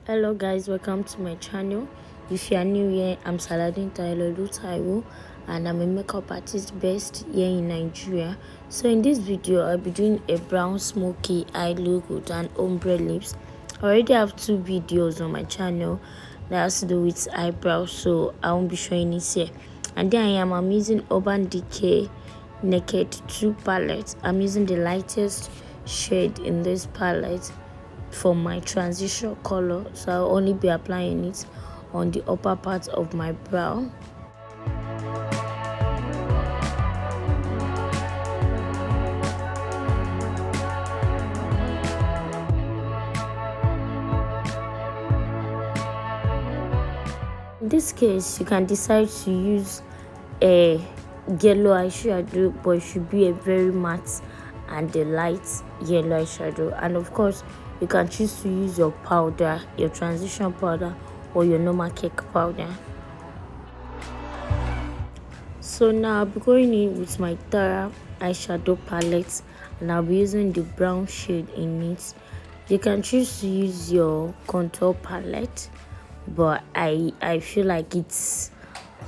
Hello guys, welcome to my channel. If you are new here, I'm Saladin Taiwo and I'm a makeup artist based here in Nigeria. So in this video, I'll be doing a brown smoky eye look with an ombre lips. I already have two videos on my channel that has to do with eyebrows, so I won't be showing it here. And then I'm using Urban Decay Naked 2 palette. I'm using the lightest shade in this palette for my transition color, so I'll only be applying it on the upper part of my brow. In this case, you can decide to use a yellow eyeshadow, but it should be a very matte and a light yellow eyeshadow. And of course, you can choose to use your powder, your transition powder, or your normal cake powder. So now I'll be going in with my Tara eyeshadow palette, and I'll be using the brown shade in it. You can choose to use your contour palette, but I feel like it's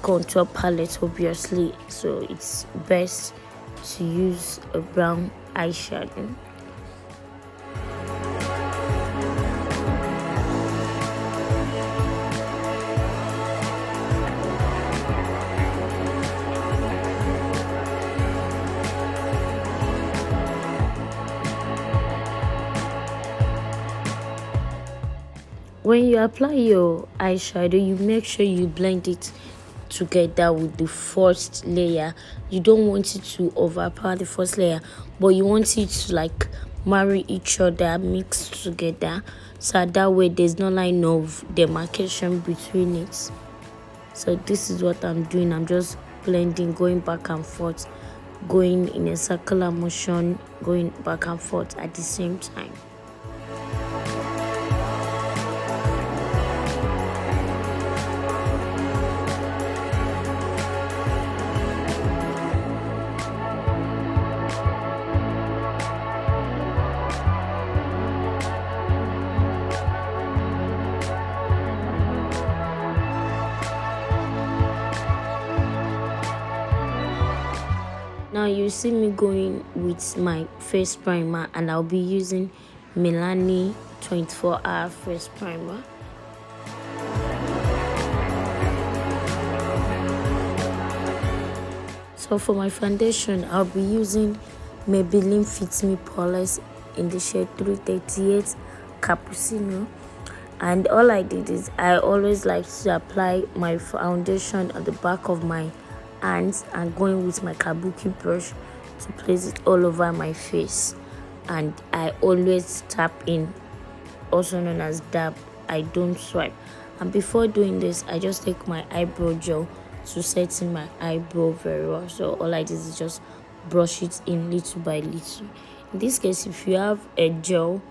contour palette obviously, so it's best to use a brown eyeshadow. When you apply your eyeshadow, you make sure you blend it together with the first layer. You don't want it to overpower the first layer, but you want it to like marry each other, mix together, so that way there's no line of demarcation between it. So this is what I'm doing. I'm just blending, going back and forth, going in a circular motion, going back and forth at the same time. Now you see me going with my face primer, and I'll be using Maybelline 24-hour face primer. So for my foundation, I'll be using Maybelline Fit Me Polish in the shade 338 Cappuccino. And all I did is I always like to apply my foundation at the back of my hands and going with my Kabuki brush to place it all over my face. And I always tap in, also known as dab. I don't swipe. And before doing this, I just take my eyebrow gel to set in my eyebrow very well. So all I did is just brush it in little by little. In this case, if you have a gel,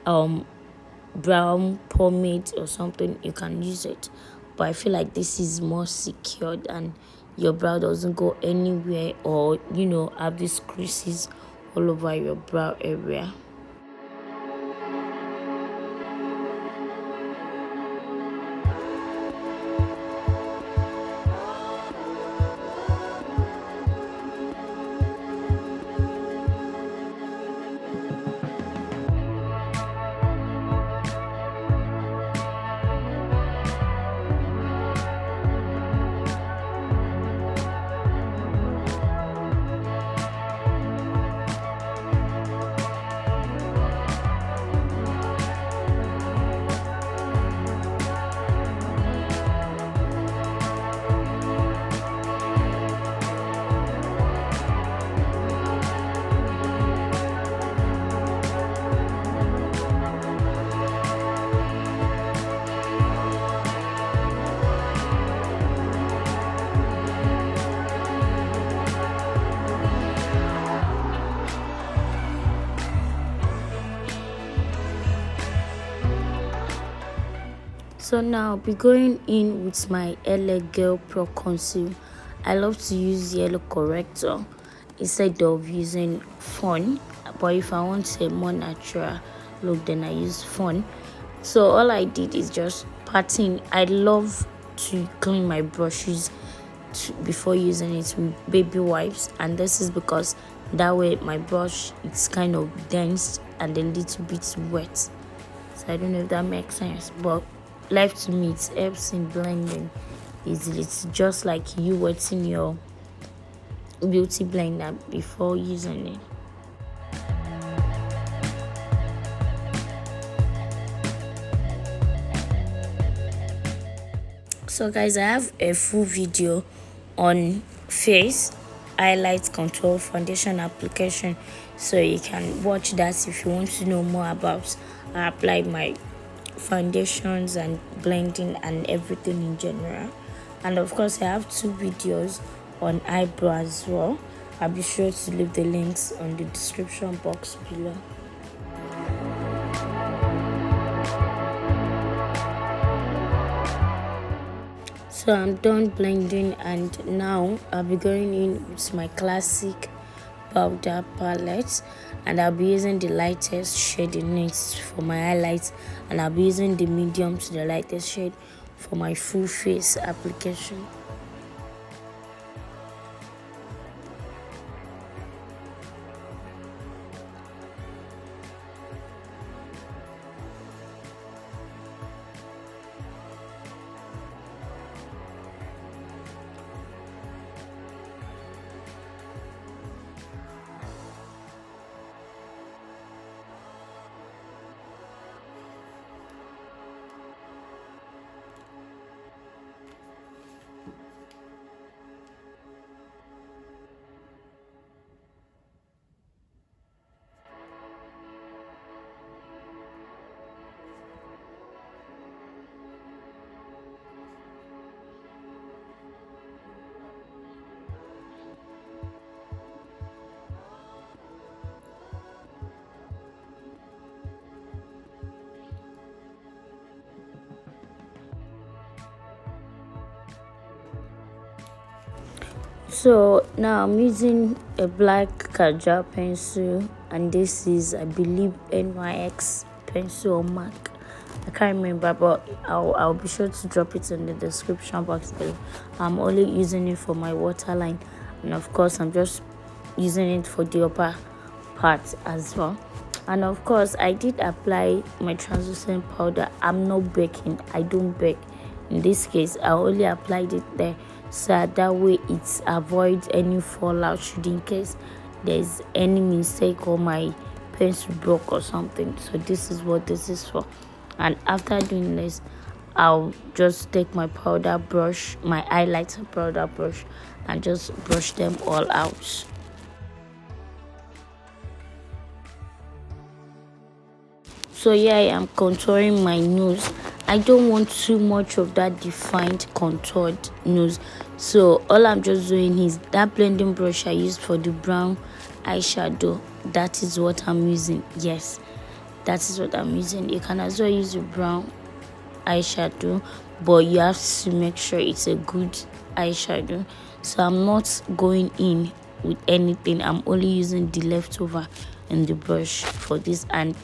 brown pomade or something, you can use it, but I feel like this is more secured and your brow doesn't go anywhere, or have these creases all over your brow area. So now I'll be going in with my LA Girl Pro Conceal. I love to use yellow corrector instead of using Fawn, but if I want a more natural look, then I use Fawn. So all I did is just patting. I love to clean my brushes before using it with baby wipes, and this is because that way my brush is kind of dense and a little bit wet. So I don't know if that makes sense, but left to me it helps in blending easily. It's just like you wetting your beauty blender before using it. So guys, I have a full video on face highlight control foundation application, so you can watch that if you want to know more about I apply my foundations and blending and everything in general. And of course I have 2 videos on eyebrow as well. I'll be sure to leave the links on the description box below. So I'm done blending, and now I'll be going in with my classic powder palette, and I'll be using the lightest shade in it for my highlights, and I'll be using the medium to the lightest shade for my full face application. So now I'm using a black cacao pencil, and this is, I believe, NYX pencil or Mac. I can't remember, but I'll be sure to drop it in the description box below. I'm only using it for my waterline, and of course I'm just using it for the upper part as well. And of course I did apply my translucent powder. I'm not baking, I don't bake. In this case I only applied it there, so that way it avoids any fallout should in case there's any mistake or my pencil broke or something. So this is what this is for. And after doing this, I'll just take my powder brush, my highlighter powder brush, and just brush them all out. So yeah, I am contouring my nose. I don't want too much of that defined contoured nose, so all I'm just doing is that blending brush I used for the brown eyeshadow. That is what I'm using. Yes, that is what I'm using. You can as well use the brown eyeshadow, but you have to make sure it's a good eyeshadow. So I'm not going in with anything. I'm only using the leftover in the brush for this, and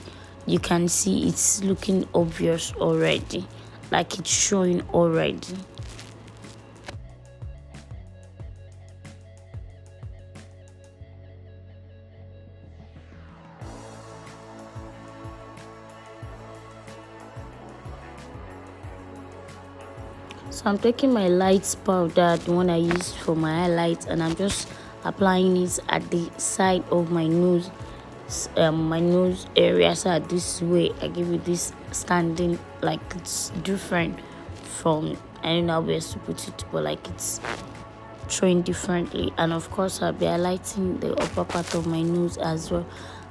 you can see it's looking obvious already, like it's showing already. So I'm taking my light powder, the one I used for my highlights, and I'm just applying it at the side of my nose, my nose area. So this way I give it this standing, like it's different from, I don't know where to put it, but like it's showing differently. And of course I'll be highlighting the upper part of my nose as well.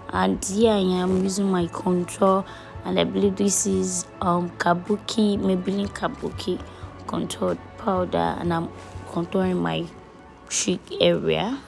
And here I am using my contour, and I believe this is Kabuki, Maybelline Kabuki contoured powder, and I'm contouring my cheek area.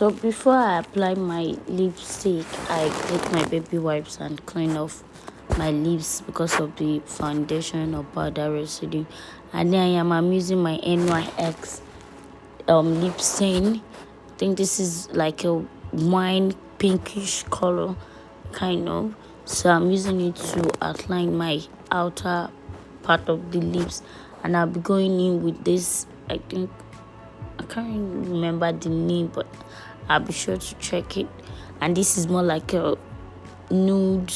So before I apply my lipstick, I take my baby wipes and clean off my lips because of the foundation or powder residue. And then I'm using my NYX lip stain. I think this is like a wine pinkish color kind of, so I'm using it to outline my outer part of the lips, and I'll be going in with this. I think I can't remember the name, but I'll be sure to check it. And this is more like a nude,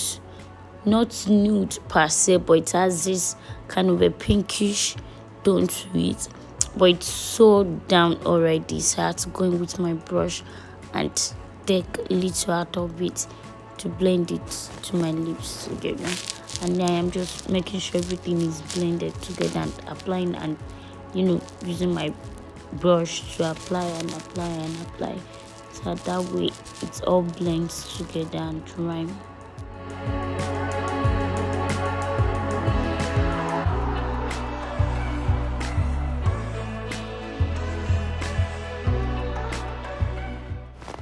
not nude per se, but it has this kind of a pinkish tone to it, but it's so down already, so I had to go in with my brush and take a little out of it to blend it to my lips together. And then I am just making sure everything is blended together and applying, and using my brush to apply and apply and apply, so that way it all blends together and dry.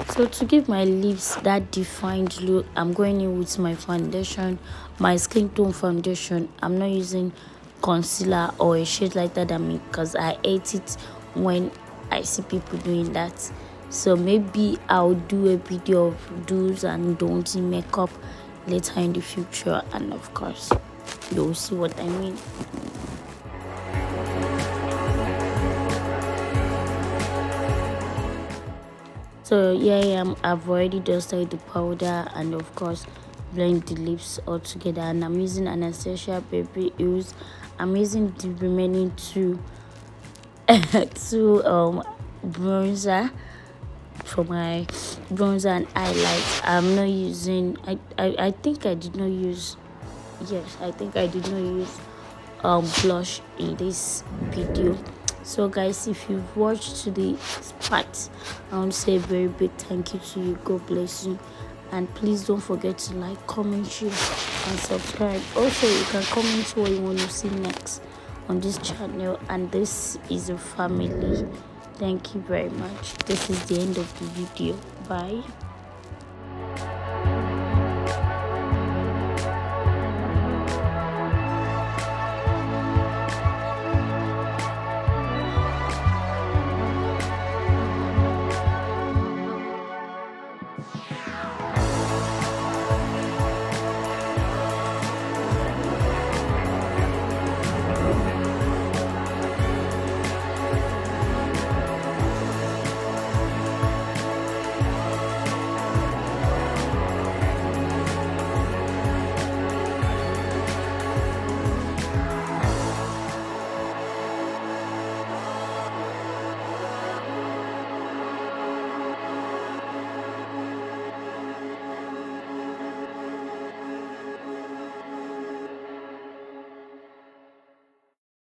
So to give my lips that defined look, I'm going in with my foundation, my skin tone foundation. I'm not using concealer or a shade like that because I hate it when I see people doing that. So maybe I'll do a video of do's and don'ts in makeup later in the future, and of course you'll see what I mean. So I've already dusted the powder and of course blend the lips all together, and I'm using Anastasia Baby Oils. I'm using the remaining two bronzer for my bronzer and highlight. I'm not using I think I did not use blush in this video. So guys, if you've watched to this part, I want to say a very big thank you to you. God bless you, and please don't forget to like, comment, share and subscribe. Also, you can comment what you want to see next on this channel, and this is a family. Thank you very much. This is the end of the video. Bye.